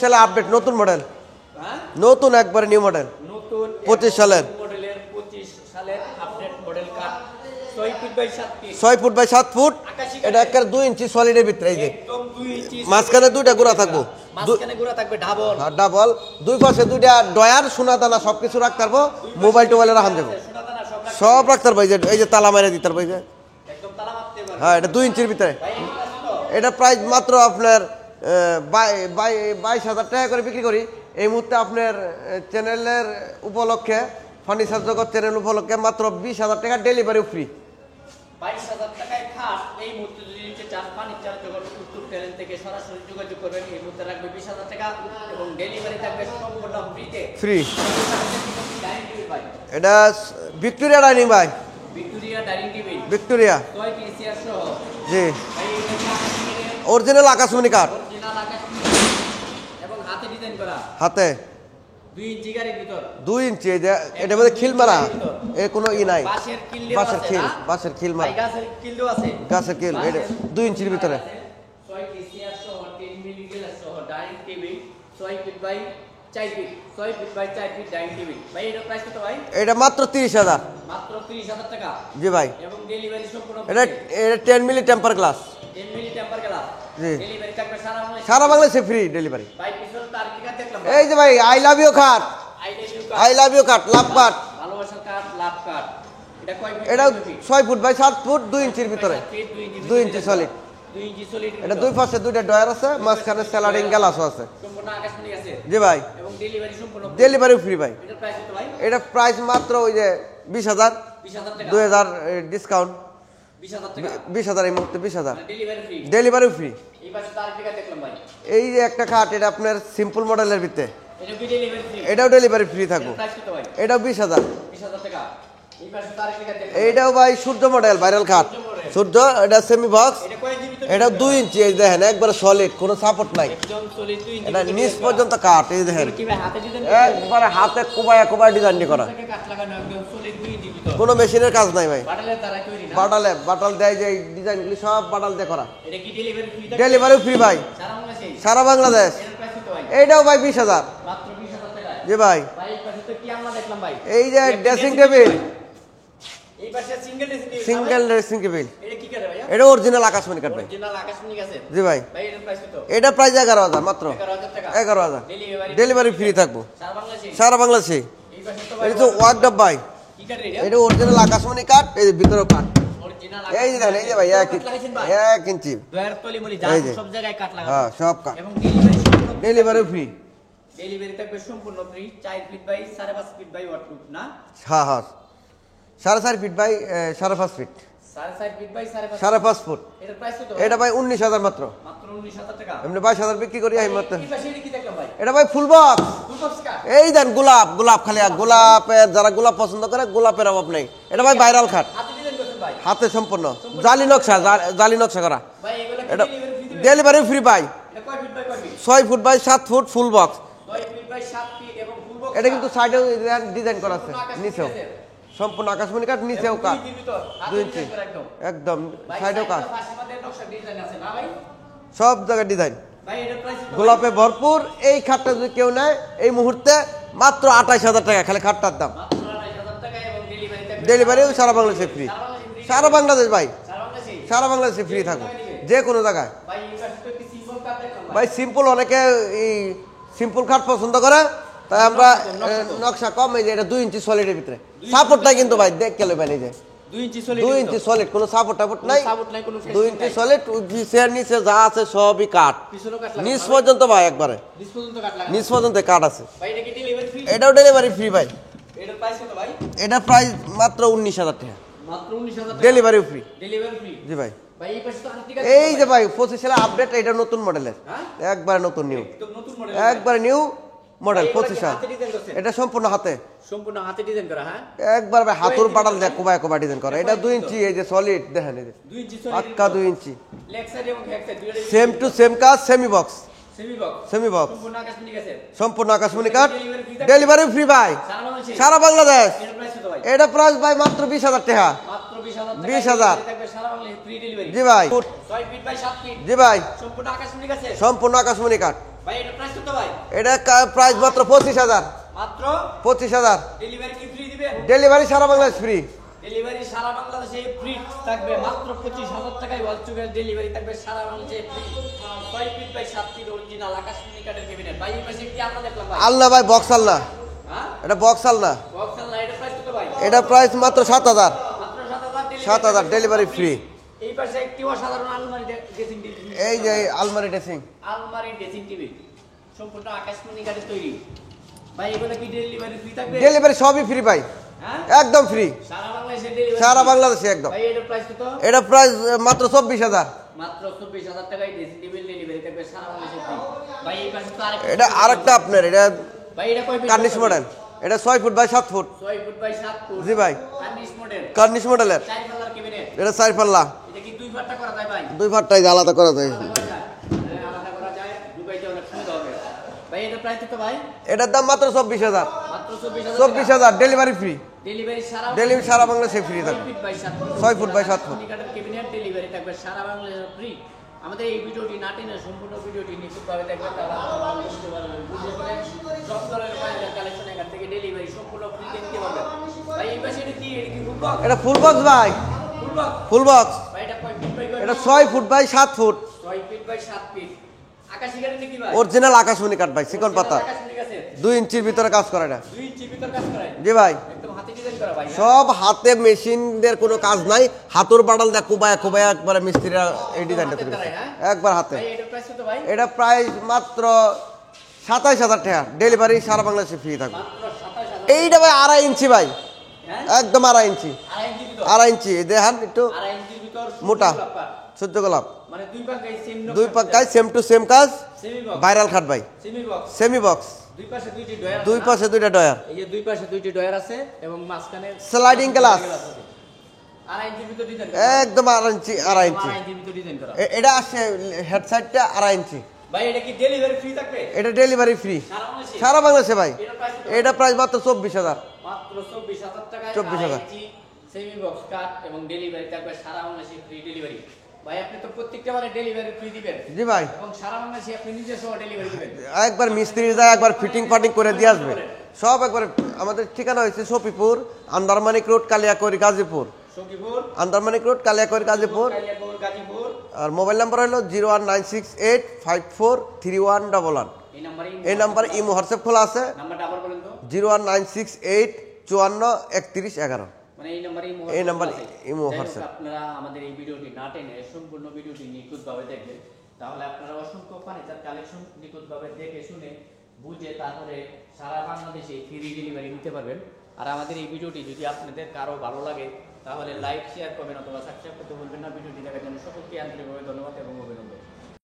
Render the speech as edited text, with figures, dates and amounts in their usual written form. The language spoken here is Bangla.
সালে আপডেট নতুন মডেল, হ্যাঁ নতুন একবারে নিউ মডেল, নতুন 25 সালের মডেলের 25 সালের আপডেট মডেল কার 6 feet by 7 feet 6 foot by 7 foot. এটা একবার 2 ইঞ্চি সলিডের ভিতরে, এই যে একদম 2 ইঞ্চি মাঝখানে দুইটা গোড়া থাকবো, মাঝখানে গোড়া থাকবে ডাবল ডাবল, দুই পাশে দুইটা ডয়ার, সোনা দানা সবকিছু রাখতে পারবো, মোবাইল টোবাইলে রাখান যাবো, সোনাদানা সব রাখতে পারবো। এই যে তালা মাইরা দিতে পারবো, এই যে একদম তালা মারতে পারবে। হ্যাঁ, এটা 2 ইঞ্চির ভিতরে। ভাই এটা প্রাইস মাত্র আপনার 22,000 টাকা করে বিক্রি করি। এই মুহূর্তে আপনার চ্যানেলের উপলক্ষে, ফার্নিচার জগৎ চ্যানেল উপলক্ষে মাত্র 20,000 টাকা ডেলিভারি ফ্রি। 22,000 টাকায় খাট এই মুহূর্তে যদি নিতে চান ফার্নিচার জগৎ উত্তর ট্যালেন্ট থেকে সরাসরি যোগাযোগ করবেন। এই মুহূর্তে রাখবে 20,000 টাকা এবং ডেলিভারি থাকবে সম্পূর্ণ ফ্রিতে। ফ্রি। ডাইনিং টেবিল ভাই, এটা ভিক্টোরিয়া ডাইনিং ভাই, Victoria dining table Victoria, 6 piece chair সহ। জি, ভাই এটা অরিজিনাল আকাশমণি কাঠ, অরিজিনাল আকাশ এবং হাতে ডিজাইন করা, হাতে 2 ইঞ্চি গাড়ির ভিতর 2 ইঞ্চি। এই যে এটার মধ্যে খিল মারা, কোনো ই নাই, বাঁশের কিল দেওয়া বাঁশের আছে খিল, না? বাঁশের খিল ভাই মারা, গাছের কিল দেওয়া আছে, গাছের খিল, এটা 2 ইঞ্চির ভিতরে। 6 পিস চেয়ার সহ 10 মিলি গ্লাস সহ dining table 6 feet by 4 feet 6 feet by 4 feet dining table. ভাই এটার প্রাইস কত ভাই? এটা মাত্র 30,000। মাত্র 30,000 টাকা। জি ভাই, এবং ডেলিভারি সম্পূর্ণ এটা 10 milli temper glass, 10 milli temper glass. জি। ডেলিভারি থাকবে সারা বাংলাদেশে। সারা বাংলাদেশে ফ্রি ডেলিভারি। ভাই পিছনে তার টিকা দেখলাম। এই যে ভাই, আই লাভ ইউ কাঠ, I love you I love you কাঠ, লাভ কাঠ। ভালোবাসার কাঠ, লাভ কাঠ। এটা কয় ফিট? এটা 6 ফুট বাই 7 ফুট 2 ইঞ্চির ভিতরে, 2 ইঞ্চি সলিড। 2 ইঞ্চি সলিড। এটা দুই পাশে দুইটা ডয়ার আছে, মাঝখানে স্যালাডিং গ্লাসও আছে। সম্পূর্ণ আকাশমণি আছে। জি ভাই, এবং ডেলিভারি সম্পূর্ণ free। ডেলিভারি ফ্রি ভাই। এটার প্রাইস কত ভাই? এটা প্রাইস মাত্র ওই যে 20,000, 20,000 টাকা। 2,000 ডিসকাউন্ট, 20,000 টাকা। 20,000 এই মুহূর্তে 20,000 ডেলিভারি ফ্রি। Delivery free. এই পাশে তার টিকা দেখলাম ভাই। এই যে একটা খাট, এটা আপনার সিম্পল মডেলের ভিতরে, এটা কি ডেলিভারি ফ্রি? এটাও ডেলিভারি ফ্রি থাকবো। এটার প্রাইস কত ভাই? এটাও 20,000। 20,000 টাকা। এই পাশে তার টিকা দেখলাম। এইটাও ভাই সূর্য মডেল, ভাইরাল খাট, সূর্য। এটা সেমি বক্স, এটা কয় জিবি তো? এটা 2 ইঞ্চি। এই দেখেন একবারে সলিড, কোনো সাপোর্ট নাই, একদম সলিড 2 ইঞ্চি। এটা নিচ পর্যন্ত কাঠ। এই দেখেন কি ভাই হাতে ডিজাইন একবারে হাতে কোবায় কোবায় ডিজাইন করা, থেকে কাট লাগানো একদম সলিড 2 ইঞ্চি ভিতর। কোনো মেশিনের কাজ নাই ভাই। বাটালের দ্বারা তৈরি না? বাটাল দেয়, যে ডিজাইনগুলি সব বাটাল দিয়ে করা। এটা কি ডেলিভারি ফ্রি? ডেলিভারি ফ্রি ভাই, সারা বাংলাদেশে। সারা বাংলাদেশ। এটার প্রাইস কত ভাই? এইটাও ভাই 20,000। মাত্র 20,000 টাকা। জি ভাই, ভাই এই পাশে তো কি আমরা দেখলাম ভাই? এই যে ড্রেসিং টেবিল, এই পাশে single dressing table. Single dressing table, এটা কি করে ভাইয়া? এটা অরিজিনাল আকাশমণি কাঠ ভাই। অরিজিনাল আকাশমণি আছে। জি ভাই, ভাই এটার প্রাইস কত? এটা প্রাইস 11,000 মাত্র, 11,000 টাকা। 11,000 ডেলিভারি ডেলিভারি ফ্রি থাকবো সারা বাংলাদেশে। সারা বাংলাদেশে। এই পাশে তো ভাই এটা তো ওয়ার্কডপ ভাই, কি কাট রে? এটা অরিজিনাল আকাশমণি কাঠ। এই যে ভিতরেও কাঠ, অরিজিনাল এই যে দেখেন, এই যে ভাই লাগাইছেন ভাই? 1 ইঞ্চি, দয়ার তলি মলি যা এই যে। সব জায়গায় কাট লাগানো। হ্যাঁ সব কাঠ, এবং ডেলিভারি সম্পূর্ণ ডেলিভারি ফ্রি। ডেলিভারি থাকবে সম্পূর্ণ free. 4 feet by 5.5 feet by waterproof না? হ্যাঁ হ্যাঁ, 4.5 feet by 5.5 feet, 4.5 feet by 5.5 5.5 foot. এটার প্রাইস কত? এটা ভাই 19,000 মাত্র, মাত্র 19,000 টাকা। এমনি 22,000 বিক্রি করি এই মাত্র। এই পাশে এটা কি দেখলাম ভাই? এটা ভাই full box, full box cut. এই দেন গোলাপ, গোলাপ খালি গোলাপের, যারা গোলাপ পছন্দ করে গোলাপের অভাব নেই। এটা ভাই ভাইরাল খাট, হাতে ডিজাইন করছেন ভাই? হাতে সম্পূর্ণ জালি নকশা, জালি নকশা করা। ভাই এগুলা কি এটা ডেলিভারি ফ্রি দিবেন? ডেলিভারি ফ্রি ভাই। এটা কয় ফিট বাই কয় feet? 6 foot by 7 foot full box. 6 feet by 7 feet এবং ফুল বক্স। এটা কিন্তু সাইডেও ডিজাইন করা আছে, নিচেও সম্পূর্ণ আকাশমণি কাঠ, নিচেও কাঠ, 2 ইঞ্চি একদম, সাইডেও কাঠ, সব জায়গায় ডিজাইন। গোলাপে ভরপুর। এই খাটটা যদি কেউ নেয় এই মুহূর্তে মাত্র 28,000 টাকা খালি খাটটার দাম। ডেলিভারিও সারা বাংলাদেশে ফ্রি, সারা বাংলাদেশ ভাই, সারা বাংলাদেশে ফ্রি থাকবে যে কোনো জায়গায়। ভাই সিম্পল, অনেকে এই সিম্পল খাট পছন্দ করে, তাই আমরা নকশা কম। এই যে এটা 2 ইঞ্চি সলিডের ভিতরে, সাপোর্ট নাই কিন্তু ভাই, দেখ কেন ভাই, এই যে 2 ইঞ্চি সলিড, কোনো সাপোর্ট টাপোর্ট নাই, সাপোর্ট নাই, কোনো 2 ইঞ্চি সলিড। নিচের নিচে যা আছে সবই কাঠ, পিছনেও কাট লাগানো, নিচ পর্যন্ত ভাই, একবারে নিচ পর্যন্ত কাট লাগানো। নিচ পর্যন্ত কাঠ আছে। ভাই এটা কি ডেলিভারি ফ্রি? এটাও ডেলিভারি ফ্রি ভাই। এটার প্রাইস কত ভাই? এটা প্রাইস মাত্র 19,000 টাকা, মাত্র 19,000 টাকা। Delivery free. Delivery free. জি ভাই, ভাই এই পাশে তো আর্টিকা এই যে ভাই 25 সালে আপডেট, এটা নতুন মডেলের, হ্যাঁ একবারে নতুন নিউ, একদম নতুন মডেল, একবারে নিউ মডেল 25 সাল। হাতে ডিজাইন করছেন? এটা সম্পূর্ণ হাতে, সম্পূর্ণ হাতে ডিজাইন করা। হ্যাঁ একবার ভাই হাতুর পাটাল দেখ কোবায় কোবায় ডিজাইন করা। এটা 2 ইঞ্চি, এই যে সলিড দেখেন, এই যে 2 ইঞ্চি সলিড, পাক্কা 2 ইঞ্চি, লেগ সাইড এবং ব্যাক সাইড দুটোই সেম টু সেম কাজ, semi box, semi box, semi box, সম্পূর্ণ আকাশমণি আছে। সম্পূর্ণ আকাশমণি কাঠ, ডেলিভারি ফ্রি ভাই, সারা বাংলাদেশে। সারা বাংলাদেশ। এর প্রাইস কত ভাই? এটা প্রাইস ভাই মাত্র 20,000 টাকা, মাত্র 20,000 টাকা। 20,000 থাকবে সারা বাংলাদেশে ফ্রি ডেলিভারি। জি ভাই, 6 ফিট বাই 7 ফিট, জি ভাই, সম্পূর্ণ আকাশমণি আছে, সম্পূর্ণ আকাশমণি কাঠ। ভাই এর প্রাইস কত ভাই? এটা প্রাইস মাত্র 25,000। মাত্র 25,000। ডেলিভারি কি ফ্রি দিবেন? ডেলিভারি সারা বাংলাদেশ ফ্রি। ডেলিভারি সারা বাংলাদেশে ফ্রি থাকবে মাত্র 25,000 টাকায় ওয়ালচুকের ডেলিভারি থাকবে সারা বাংলাদেশে free. 6 feet by 7 feet original আকাশমণি কাঠের ক্যাবিনেট। ভাই এই পাশে কি আমরা দেখলাম ভাই? আলনা ভাই, বক্স আলনা। হ্যাঁ এটা বক্স আলনা। বক্সাল না, এটা প্রাইস কত ভাই? এটা প্রাইস মাত্র 7,000। মাত্র 7,000 7,000 ডেলিভারি ফ্রি। এই পাশে একটি অসাধারণ আলমারি ড্রেসিং টেবিল। এই যে আলমারি ড্রেসিং। আলমারি ড্রেসিং টেবিল সম্পূর্ণ আকাশমণি কাঠের তৈরি। ভাই এগুলো কি ডেলিভারি ফ্রি থাকবে? ডেলিভারি সবই ফ্রি ভাই, হ্যাঁ একদম ফ্রি। সারা বাংলাদেশে ডেলিভারি সারা বাংলাদেশে একদম। ভাই এটার প্রাইস কত? এটা প্রাইস মাত্র 24,000। মাত্র 24,000 টাকায় ড্রেসিং টেবিল ডেলিভারি থাকবে সারা বাংলাদেশে ফ্রি। ভাই এই পাশে তো আরেকটা এটা আরেকটা আপনার, এটা ভাই এটা কয় ফিট? কার্নিশ মডেল। এটা 6 foot by 7 foot. 6 foot by 7 foot. জি ভাই, কার্নিশ মডেল কার্নিশ মডেলের। 4 পাল্লার ক্যাবিনেট। এটা 4 পাল্লা। এটা কি দুই পাল্লা করা যায় ভাই? 2 ফাটটাই আলাদা করা যায়। আলাদা করা যায়? হ্যাঁ, আলাদা করা যায়, ঢুকাইতে অনেক সুবিধা হবে। ভাই এটার প্রাইস কত ভাই? এটার দাম মাত্র 24,000। মাত্র 24,000। 24,000 ডেলিভারি ফ্রি। ডেলিভারি সারা ডেলিভারি সারা বাংলাদেশে ফ্রি থাকবে। 6 feet by 7 foot. 6 foot by 7 foot. কাঠের ক্যাবিনেট ডেলিভারি থাকবে সারা বাংলাদেশে ফ্রি। আমাদের এই ভিডিওটি না টেনে সম্পূর্ণ ভিডিওটি নিখুঁতভাবে দেখবেন, তারা বুঝতে পারবেন। বুঝতে পারে সব ধরনের ফার্নিচার কালেকশন এখান থেকে ডেলিভারি সম্পূর্ণ ফ্রি নিতে পারবেন। ভাই এই পাশে এটা কি? এটা কি ফুল বক্স? এটা ফুল বক্স ভাই, ফুল বক্স। Full box. ভাই এটা কয় ফিট বাই কয়? এটা 6 foot by 7 foot. 6 feet by 7 feet. আকাশী কাঠের নাকি ভাই? অরিজিনাল আকাশমণি কাঠ ভাই, চিকন পাতা। আকাশী কাঠের 2 ইঞ্চির ভিতরে কাজ করে এটা। 2 ইঞ্চি ভিতর কাজ করায়। জি ভাই, একদম হাতে ডিজাইন করা ভাই। সব হাতে, মেশিনদের কোনো কাজ নাই। হাতুর বাড়াল দেখ কুবায়া কুবায়া একবারে মিস্ত্রিরা এই ডিজাইনটা করে দিয়েছে। একবার হাতে। ভাই এটার প্রাইস কত ভাই? এটা প্রাইস মাত্র 27,000 টাকা। ডেলিভারি সারা বাংলাদেশে ফ্রি থাকবে। মাত্র 27,000। এইটা ভাই 2.5 ইঞ্চি ভাই, হ্যাঁ একদম 2.5 ইঞ্চি। 2.5 ইঞ্চি ভিতর। 2.5 ইঞ্চি দেখেন একটু 2.5 ইঞ্চির ভিতর মোটা, সুন্দর সহ্য গোলাপ। মানে দুই পাঙ্গাই সেম দুই পাক্কায় সেম টু সেম কাজ। Semi box. ভাইরাল খাট ভাই, সেমি বক্স। Semi box. দুই পাশে দুইটি ডয়ার আছে। দুই না? পাশে দুইটা ডয়ার। এই যে দুই পাশে দুইটি ডয়ার আছে এবং মাঝখানে স্লাইডিং গ্লাস। 2.5 ইঞ্চির ভিতর ডিজাইন করা। একদম 2.5 ইঞ্চি, 2.5 ইঞ্চি। 2.5 ইঞ্চির ভিতর ডিজাইন করা। এটা আসছে হেড সাইডটা 2.5 ইঞ্চি। ভাই এটা কি ডেলিভারি ফ্রি থাকবে? এটা ডেলিভারি ফ্রি সারা বাংলাদেশে? সারা বাংলাদেশে ভাই। এটার প্রাইস কত? এটা প্রাইস মাত্র 24,000। মাত্র 24,000 টাকায় 24,000 2.5 ইঞ্চি সেমি বক্স কাট এবং ডেলিভারি থাকবে সারা বাংলাদেশে ফ্রি ডেলিভারি। ভাই আপনি তো প্রত্যেকটা মানে ডেলিভারি ফ্রি দিবেন জি ভাই, এবং সারা বাংলাদেশে আপনি নিজে সহ ডেলিভারি দিবেন। একবার মিস্ত্রি যায়, একবার ফিটিং ফাটিং করে দিয়ে আসবে সব একবার। আমাদের ঠিকানা হয়েছে সফিপুর, আন্দারমানিক রোড, কালিয়াকৈর, গাজীপুর। সখীপুর, আন্দারমানিক রোড, কালিয়াকৈর, গাজীপুর। কালিয়াকৈর, গাজীপুর। আর মোবাইল নাম্বার হলো 01968543111। এই নাম্বার ইমো হোয়াটসঅ্যাপ খোলা আছে। নাম্বারটা আবার বলেন তো। 01968543111। মানে এই নাম্বারে এই নাম্বার ইমো হোয়াটসঅ্যাপ। আপনারা আমাদের এই ভিডিওটি না টেনে সম্পূর্ণ ভিডিওটি নিখুঁতভাবে দেখবেন, তাহলে আপনারা অসংখ্য ফার্নিচার কালেকশন নিখুঁতভাবে দেখে শুনে বুঝে তারপরে সারা বাংলাদেশে ফ্রি ডেলিভারি নিতে পারবেন। আর আমাদের এই ভিডিওটি যদি আপনাদের কারো ভালো লাগে তাহলে লাইক, শেয়ার করবেন অথবা সাবস্ক্রাইব করতে ভুলবেন না। ভিডিওটি দেখার জন্য সকলকে আন্তরিকভাবে ধন্যবাদ এবং